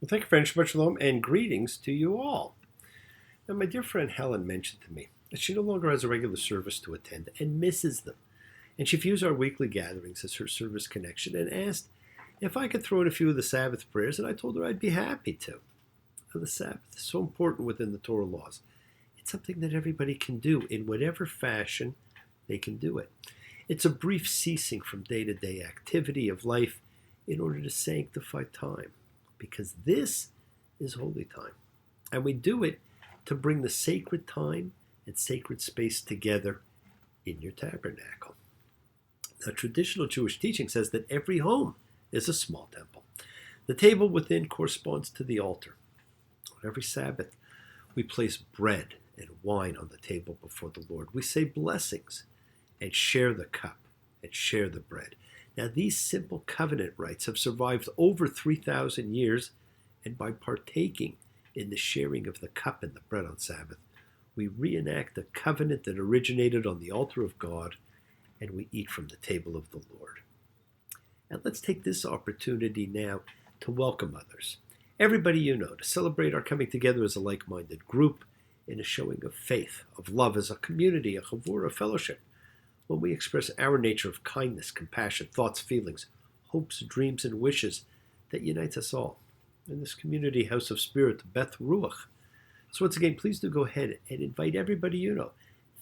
Well, thank you, friend. Shabbat Shalom, and greetings to you all. Now, my dear friend Helen mentioned to me that she no longer has a regular service to attend and misses them. And she views our weekly gatherings as her service connection and asked if I could throw in a few of the Sabbath prayers, and I told her I'd be happy to. Now, the Sabbath is so important within the Torah laws. It's something that everybody can do in whatever fashion they can do it. It's a brief ceasing from day-to-day activity of life in order to sanctify time, because this is holy time. And we do it to bring the sacred time and sacred space together in your tabernacle. Now, traditional Jewish teaching says that every home is a small temple. The table within corresponds to the altar. On every Sabbath, we place bread and wine on the table before the Lord. We say blessings and share the cup and share the bread. Now, these simple covenant rites have survived over 3,000 years, and by partaking in the sharing of the cup and the bread on Sabbath, we reenact the covenant that originated on the altar of God, and we eat from the table of the Lord. And let's take this opportunity now to welcome others, everybody you know, to celebrate our coming together as a like-minded group in a showing of faith, of love as a community, a chavur, a fellowship, when we express our nature of kindness, compassion, thoughts, feelings, hopes, dreams, and wishes that unites us all in this community house of spirit, Beth Ruach. So once again, please do go ahead and invite everybody you know,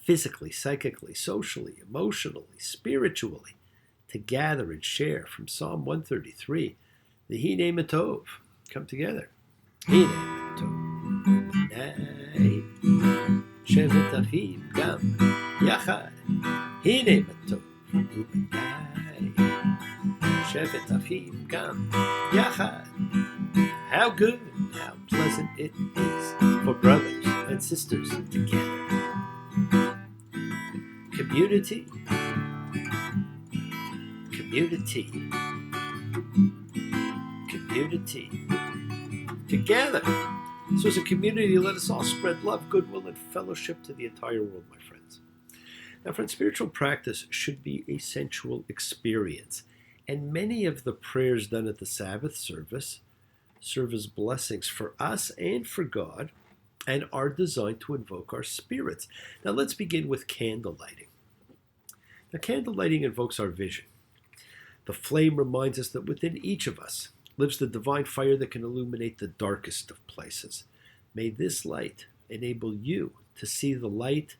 physically, psychically, socially, emotionally, spiritually, to gather and share from Psalm 133, the Hinei Matov. Come together. Hinei Matov. Nay. Shevet Achim Gam Yachad. Hinei Matov. Nay. Shevet Achim Gam Yachad. How good, how pleasant it is for brothers and sisters together. Community, community, community, together. So as a community, let us all spread love, goodwill, and fellowship to the entire world, my friends. Now, friends, spiritual practice should be a sensual experience, and many of the prayers done at the Sabbath service serve as blessings for us and for God, and are designed to invoke our spirits. Now, let's begin with candle lighting. Now, candle lighting invokes our vision. The flame reminds us that within each of us lives the divine fire that can illuminate the darkest of places. May this light enable you to see the light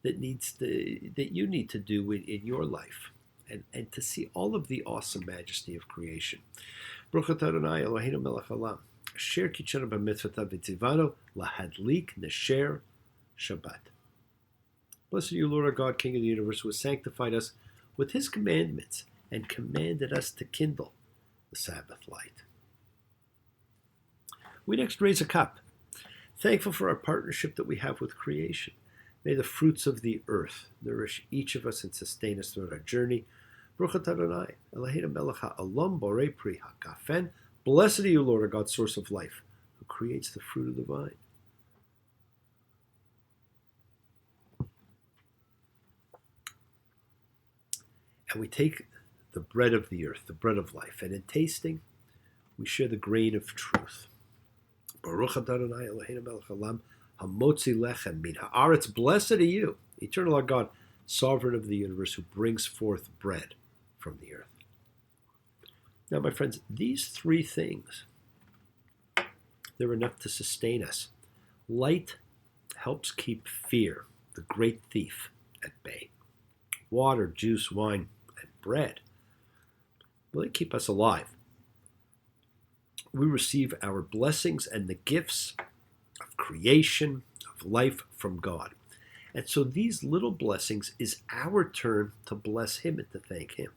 that you need to do in your life, and to see all of the awesome majesty of creation. Baruch atah Adonai Eloheinu melech haolam, asher kitshanu b'mitzvotav v'tzivanu lahadlik nesher Shabbat. Blessed are you, Lord our God, King of the universe, who has sanctified us with his commandments and commanded us to kindle the Sabbath light. We next raise a cup, thankful for our partnership that we have with creation. May the fruits of the earth nourish each of us and sustain us throughout our journey. Baruch atah Adonai Eloheinu melech haolam borei pri hagafen. Blessed are you, Lord our God, source of life, who creates the fruit of the vine. And we take the bread of the earth, the bread of life, and in tasting, we share the grain of truth. Baruch atah Adonai Eloheinu melech haolam hamotzi lechem min haaretz. Blessed are you, eternal our God, sovereign of the universe, who brings forth bread from the earth. Now, my friends, these three things, they're enough to sustain us. Light helps keep fear, the great thief, at bay. Water, juice, wine, and bread, will they keep us alive? We receive our blessings and the gifts of creation, of life from God. And so these little blessings is our turn to bless him and to thank him.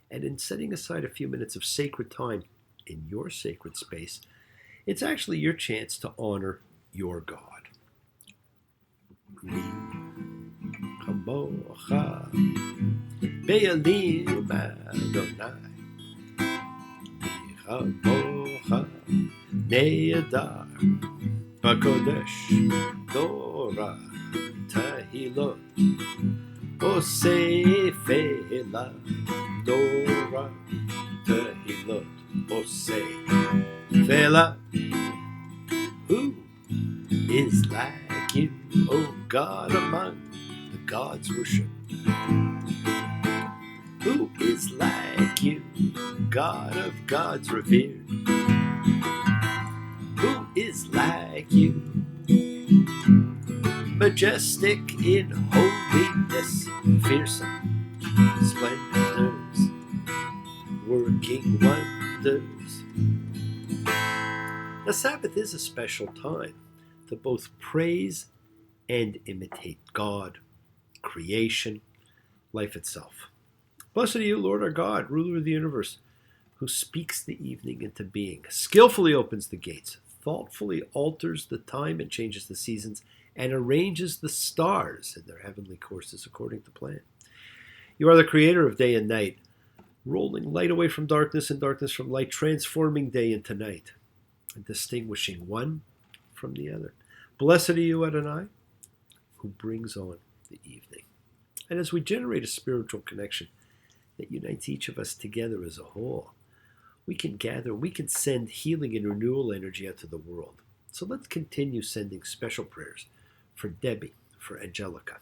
And in setting aside a few minutes of sacred time in your sacred space, it's actually your chance to honor your God. Kamocha be'alim Adonai, kamocha ne'adar b'kodesh Torah tahilot osefela Torah tahilot say, Fela, who is like you, O God among the gods worship? Who is like you, God of gods revered? Who is like you, majestic in holiness, fearsome splendors, working wonders? The Sabbath is a special time to both praise and imitate God, creation, life itself. Blessed are you, Lord our God, ruler of the universe, who speaks the evening into being, skillfully opens the gates, thoughtfully alters the time and changes the seasons, and arranges the stars in their heavenly courses according to plan. You are the creator of day and night, rolling light away from darkness and darkness from light, transforming day into night, and distinguishing one from the other. Blessed are you, Adonai, who brings on the evening. And as we generate a spiritual connection that unites each of us together as a whole, we can gather, we can send healing and renewal energy out to the world. So let's continue sending special prayers for Debbie, for Angelica,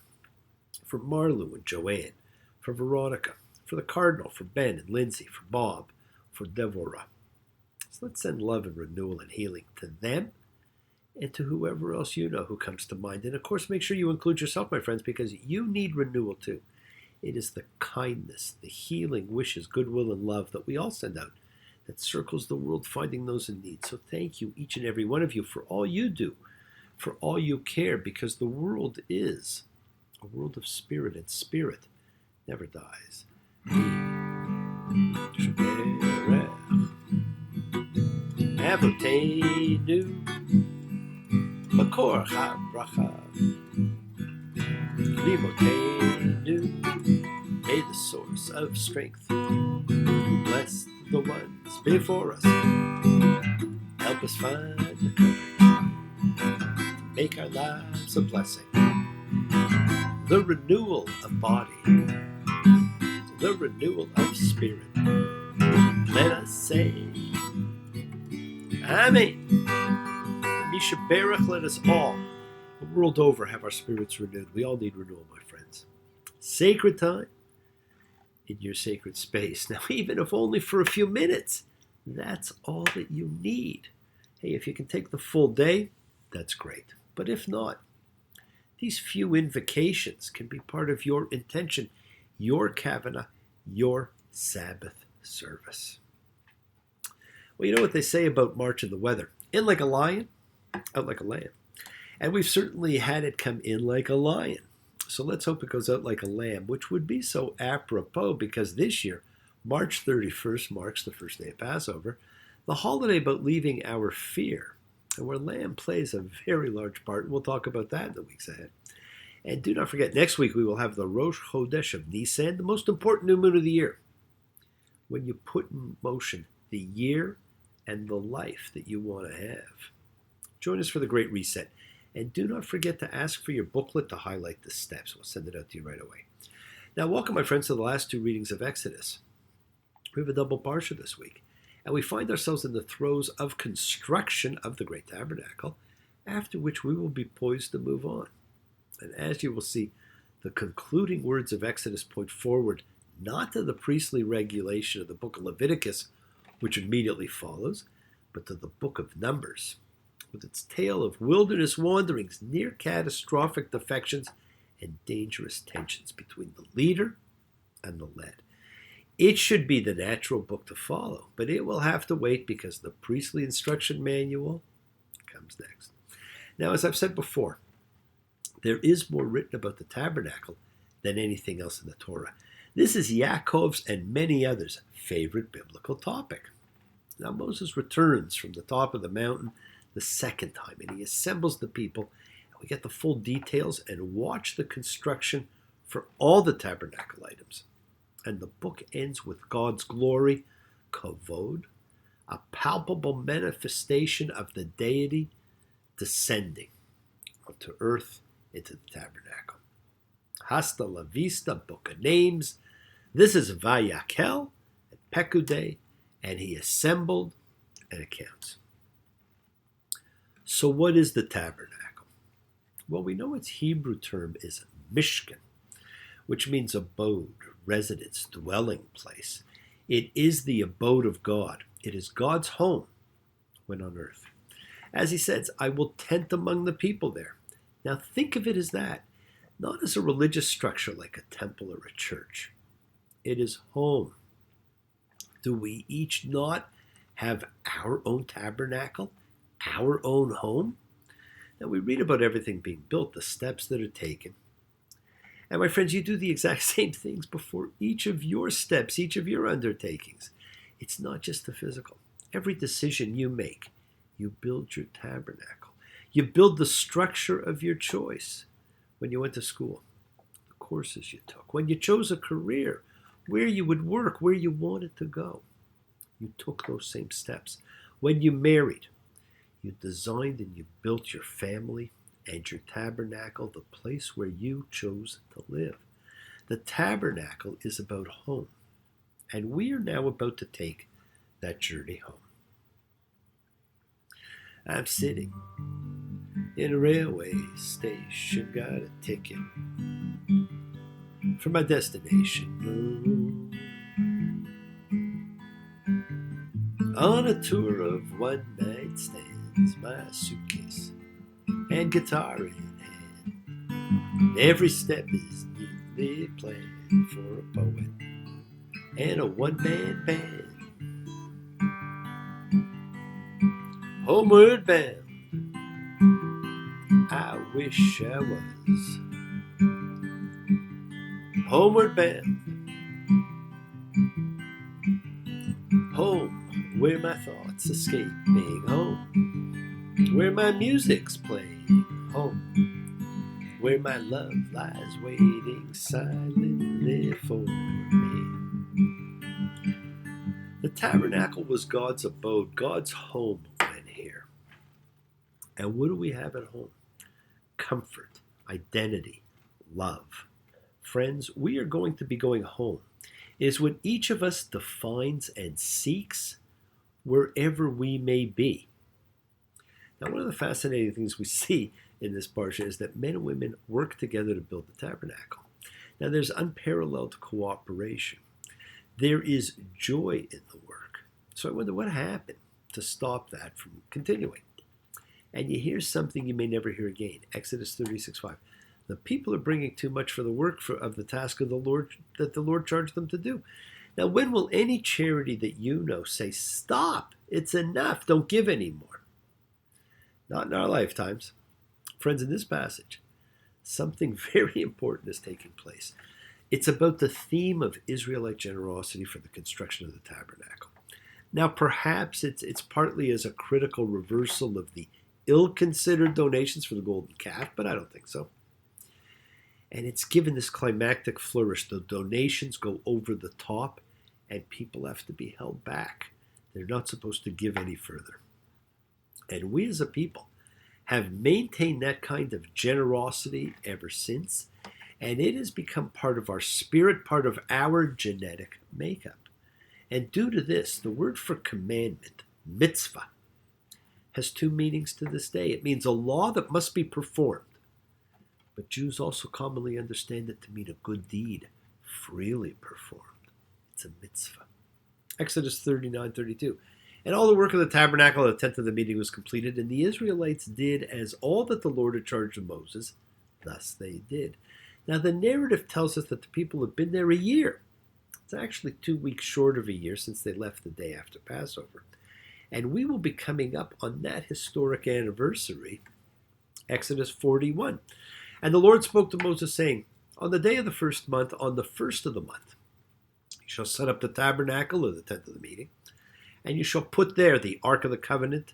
for Marlu and Joanne, for Veronica, for the Cardinal, for Ben and Lindsay, for Bob, for Devorah. So let's send love and renewal and healing to them and to whoever else you know who comes to mind. And of course, make sure you include yourself, my friends, because you need renewal too. It is the kindness, the healing, wishes, goodwill, and love that we all send out that circles the world, finding those in need. So thank you, each and every one of you, for all you do, for all you care, because the world is a world of spirit, and spirit never dies. Avotenu Makor HaBracha Limotenu, may the source of strength who blessed the ones before us help us find the courage to make our lives a blessing. The renewal of body, the renewal of spirit. Let us say Amen. Misha Berach, let us all, the world over, have our spirits renewed. We all need renewal, my friends. Sacred time in your sacred space. Now, even if only for a few minutes, that's all that you need. Hey, if you can take the full day, that's great. But if not, these few invocations can be part of your intention, your kavanah, your Sabbath service. Well, you know what they say about March in the weather. In like a lion, out like a lamb. And we've certainly had it come in like a lion. So let's hope it goes out like a lamb, which would be so apropos because this year, March 31st marks the first day of Passover, the holiday about leaving our fear, and where lamb plays a very large part. We'll talk about that in the weeks ahead. And do not forget, next week we will have the Rosh Chodesh of Nisan, the most important new moon of the year. When you put in motion the year and the life that you want to have. Join us for the Great Reset. And do not forget to ask for your booklet to highlight the steps. We'll send it out to you right away. Now, welcome, my friends, to the last two readings of Exodus. We have a double parsha this week. And we find ourselves in the throes of construction of the Great Tabernacle, after which we will be poised to move on. And as you will see, the concluding words of Exodus point forward not to the priestly regulation of the book of Leviticus, which immediately follows, but to the book of Numbers, with its tale of wilderness wanderings, near catastrophic defections, and dangerous tensions between the leader and the led. It should be the natural book to follow, but it will have to wait because the priestly instruction manual comes next. Now, as I've said before, there is more written about the tabernacle than anything else in the Torah. This is Yaakov's and many others' favorite biblical topic. Now Moses returns from the top of the mountain the second time, and he assembles the people, and we get the full details and watch the construction for all the tabernacle items. And the book ends with God's glory, kavod, a palpable manifestation of the deity descending onto earth into the tabernacle. Hasta la vista, book of names. This is Vayakel, and pekudei, and he assembled, and it counts. So what is the tabernacle? Well, we know its Hebrew term is mishkan, which means abode, residence, dwelling place. It is the abode of God. It is God's home when on earth. As he says, I will tent among the people there. Now think of it as that, not as a religious structure like a temple or a church. It is home. Do we each not have our own tabernacle, our own home? Now we read about everything being built, the steps that are taken. And my friends, you do the exact same things before each of your steps, each of your undertakings. It's not just the physical. Every decision you make, you build your tabernacle. You build the structure of your choice. When you went to school, the courses you took, when you chose a career, where you would work, where you wanted to go, you took those same steps. When you married, you designed and you built your family and your tabernacle, the place where you chose to live. The tabernacle is about home, and we are now about to take that journey home. I'm sitting in a railway station, got a ticket for my destination. On a tour of one-night stands, my suitcase and guitar in hand. Every step is neatly planned for a poet and a one-man band. Homeward bound, I wish I was. Homeward bound, home where my thoughts escaping, home where my music's playing, home where my love lies waiting silently for me. The tabernacle was God's abode, God's home when here. And what do we have at home? Comfort, identity, love. Friends, we are going to be going home. It is when each of us defines and seeks wherever we may be. Now, one of the fascinating things we see in this parsha is that men and women work together to build the tabernacle. Now, there's unparalleled cooperation. There is joy in the work. So I wonder what happened to stop that from continuing. And you hear something you may never hear again. Exodus 36:5. The people are bringing too much for the work of the task of the Lord that the Lord charged them to do. Now, when will any charity that you know say, stop, it's enough, don't give anymore? Not in our lifetimes. Friends, in this passage, something very important is taking place. It's about the theme of Israelite generosity for the construction of the tabernacle. Now, perhaps it's partly as a critical reversal of the ill-considered donations for the golden calf, but I don't think so. And it's given this climactic flourish. The donations go over the top, and people have to be held back. They're not supposed to give any further. And we as a people have maintained that kind of generosity ever since, and it has become part of our spirit, part of our genetic makeup. And due to this, the word for commandment, mitzvah, has two meanings to this day. It means a law that must be performed. But Jews also commonly understand it to mean a good deed, freely performed. It's a mitzvah. Exodus 39:32. And all the work of the tabernacle and the tent of the meeting was completed, and the Israelites did as all that the Lord had charged of Moses, thus they did. Now the narrative tells us that the people have been there a year. It's actually 2 weeks short of a year since they left the day after Passover. And we will be coming up on that historic anniversary, Exodus 41. And the Lord spoke to Moses, saying, on the day of the first month, on the first of the month, you shall set up the tabernacle or the tent of the meeting, and you shall put there the ark of the covenant,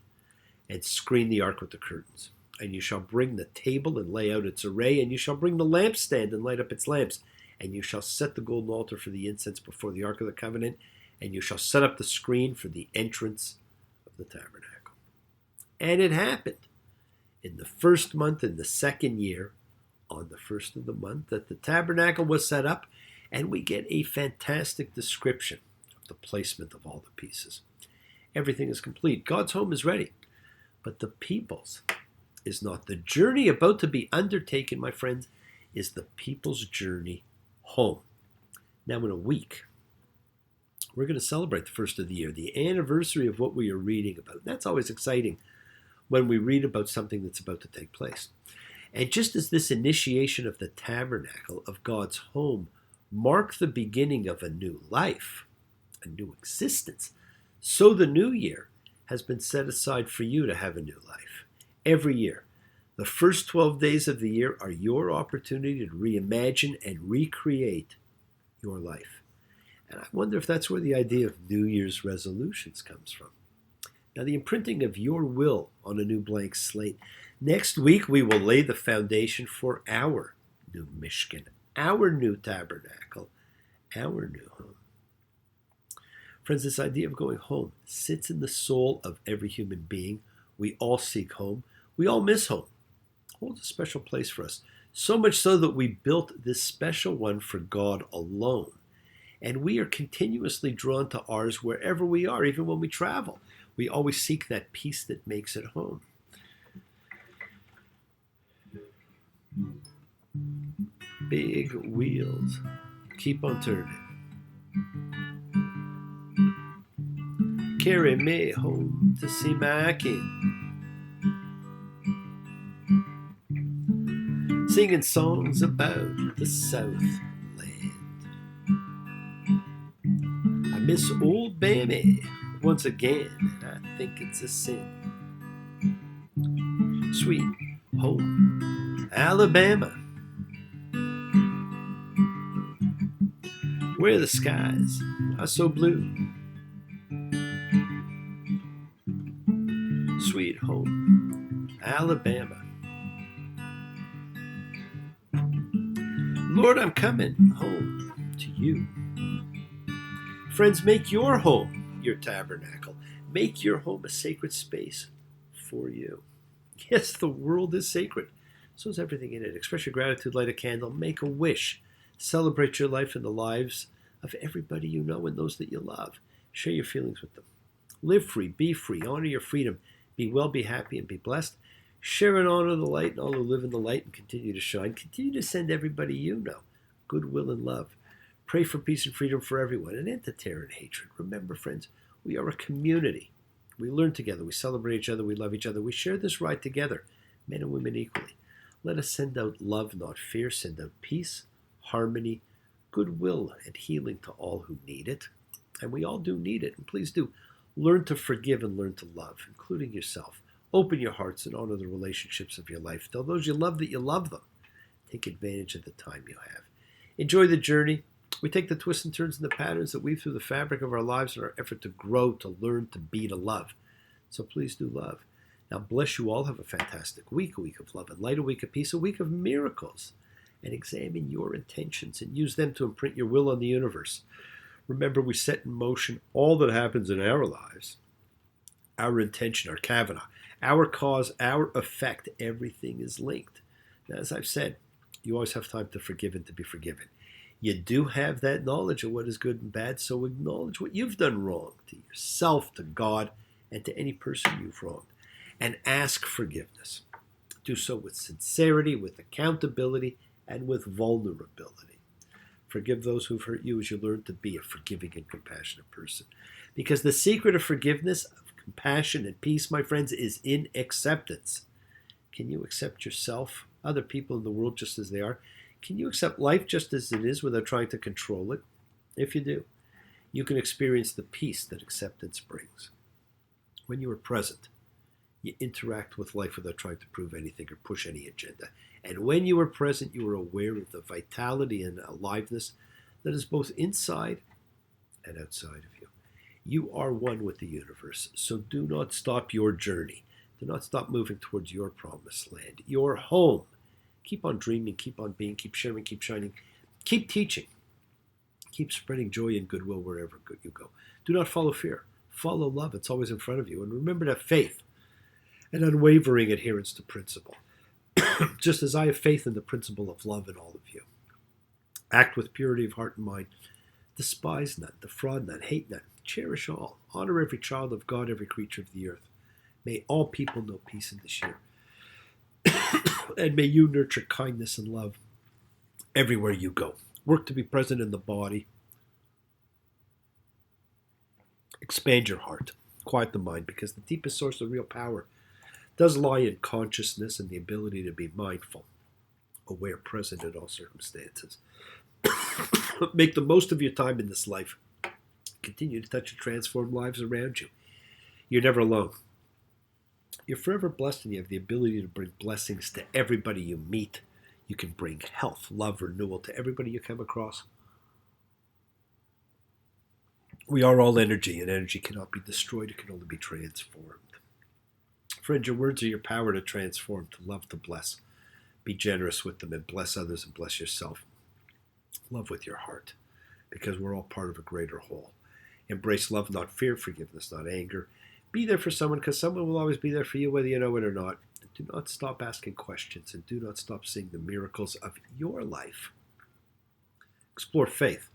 and screen the ark with the curtains. And you shall bring the table and lay out its array, and you shall bring the lampstand and light up its lamps. And you shall set the golden altar for the incense before the ark of the covenant, and you shall set up the screen for the entrance of the tabernacle. And it happened in the first month in the second year, on the first of the month, that the tabernacle was set up, and we get a fantastic description of the placement of all the pieces. Everything is complete. God's home is ready. But the people's is not. The journey about to be undertaken, my friends, is the people's journey home. Now in a week, we're going to celebrate the first of the year, the anniversary of what we are reading about. That's always exciting when we read about something that's about to take place. And just as this initiation of the tabernacle, of God's home, marked the beginning of a new life, a new existence, so the new year has been set aside for you to have a new life. Every year, the first 12 days of the year are your opportunity to reimagine and recreate your life. And I wonder if that's where the idea of New Year's resolutions comes from. Now, the imprinting of your will on a new blank slate. Next week, we will lay the foundation for our new Mishkan, our new tabernacle, our new home. Friends, this idea of going home sits in the soul of every human being. We all seek home. We all miss home. It holds a special place for us. So much so that we built this special one for God alone. And we are continuously drawn to ours wherever we are, even when we travel. We always seek that peace that makes it home. Big wheels keep on turning. Carry me home to see my king. Singing songs about the Southland. I miss old Bammy once again, and I think it's a sin. Sweet home, Alabama, where the skies are so blue. Sweet home, Alabama. Lord, I'm coming home to you. Friends, make your home your tabernacle. Make your home a sacred space for you. Yes, the world is sacred. So is everything in it. Express your gratitude, light a candle, make a wish. Celebrate your life and the lives of everybody you know and those that you love. Share your feelings with them. Live free, be free, honor your freedom. Be well, be happy, and be blessed. Share and honor the light, and all who live in the light and continue to shine. Continue to send everybody you know goodwill and love. Pray for peace and freedom for everyone, and end to terror and hatred. Remember, friends, we are a community. We learn together, we celebrate each other, we love each other. We share this ride together, men and women equally. Let us send out love, not fear. Send out peace, harmony, goodwill, and healing to all who need it. And we all do need it. And please do learn to forgive and learn to love, including yourself. Open your hearts and honor the relationships of your life. Tell those you love that you love them. Take advantage of the time you have. Enjoy the journey. We take the twists and turns and the patterns that weave through the fabric of our lives in our effort to grow, to learn, to be, to love. So please do love. Now bless you all. Have a fantastic week, a week of love and light, a week of peace, a week of miracles. And examine your intentions and use them to imprint your will on the universe. Remember, we set in motion all that happens in our lives. Our intention, our kavana, our cause, our effect, everything is linked. Now, as I've said, you always have time to forgive and to be forgiven. You do have that knowledge of what is good and bad, so acknowledge what you've done wrong to yourself, to God, and to any person you've wronged. And ask forgiveness. Do so with sincerity, with accountability, and with vulnerability. Forgive those who've hurt you as you learn to be a forgiving and compassionate person. Because the secret of forgiveness, of compassion and peace, my friends, is in acceptance. Can you accept yourself, other people in the world just as they are? Can you accept life just as it is without trying to control it? If you do, you can experience the peace that acceptance brings. When you are present, you interact with life without trying to prove anything or push any agenda. And when you are present, you are aware of the vitality and aliveness that is both inside and outside of you. You are one with the universe, so do not stop your journey. Do not stop moving towards your promised land, your home. Keep on dreaming, keep on being, keep sharing, keep shining, keep teaching. Keep spreading joy and goodwill wherever you go. Do not follow fear. Follow love. It's always in front of you. And remember to have faith and unwavering adherence to principle. Just as I have faith in the principle of love in all of you. Act with purity of heart and mind. Despise none, defraud none, hate none, cherish all. Honor every child of God, every creature of the earth. May all people know peace in this year. And may you nurture kindness and love everywhere you go. Work to be present in the body. Expand your heart. Quiet the mind, because the deepest source of real power does lie in consciousness and the ability to be mindful, aware, present in all circumstances. Make the most of your time in this life. Continue to touch and transform lives around you. You're never alone. You're forever blessed, and you have the ability to bring blessings to everybody you meet. You can bring health, love, renewal to everybody you come across. We are all energy, and energy cannot be destroyed. It can only be transformed. Friend, your words are your power to transform, to love, to bless. Be generous with them and bless others and bless yourself. Love with your heart, because we're all part of a greater whole. Embrace love, not fear, forgiveness, not anger. Be there for someone, because someone will always be there for you, whether you know it or not. Do not stop asking questions, and do not stop seeing the miracles of your life. Explore faith,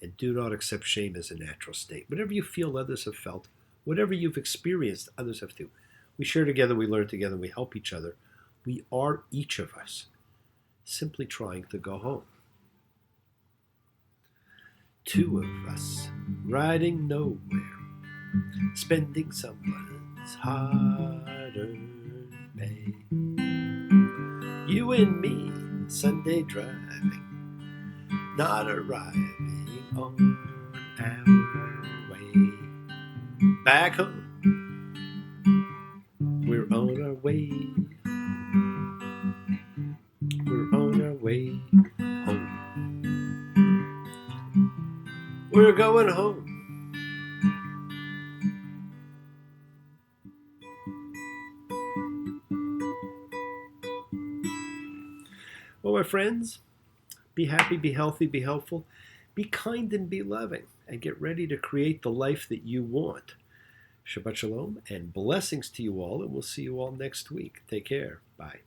and do not accept shame as a natural state. Whatever you feel others have felt, whatever you've experienced, others have too. We share together, we learn together, we help each other. We are each of us simply trying to go home. Two of us riding nowhere, spending someone's hard-earned pay. You and me, Sunday driving, not arriving on our way. Back home, we're on our way. We're on our way home. We're going home. Well, my friends, be happy, be healthy, be helpful, be kind and be loving, and get ready to create the life that you want. Shabbat Shalom and blessings to you all, and we'll see you all next week. Take care. Bye.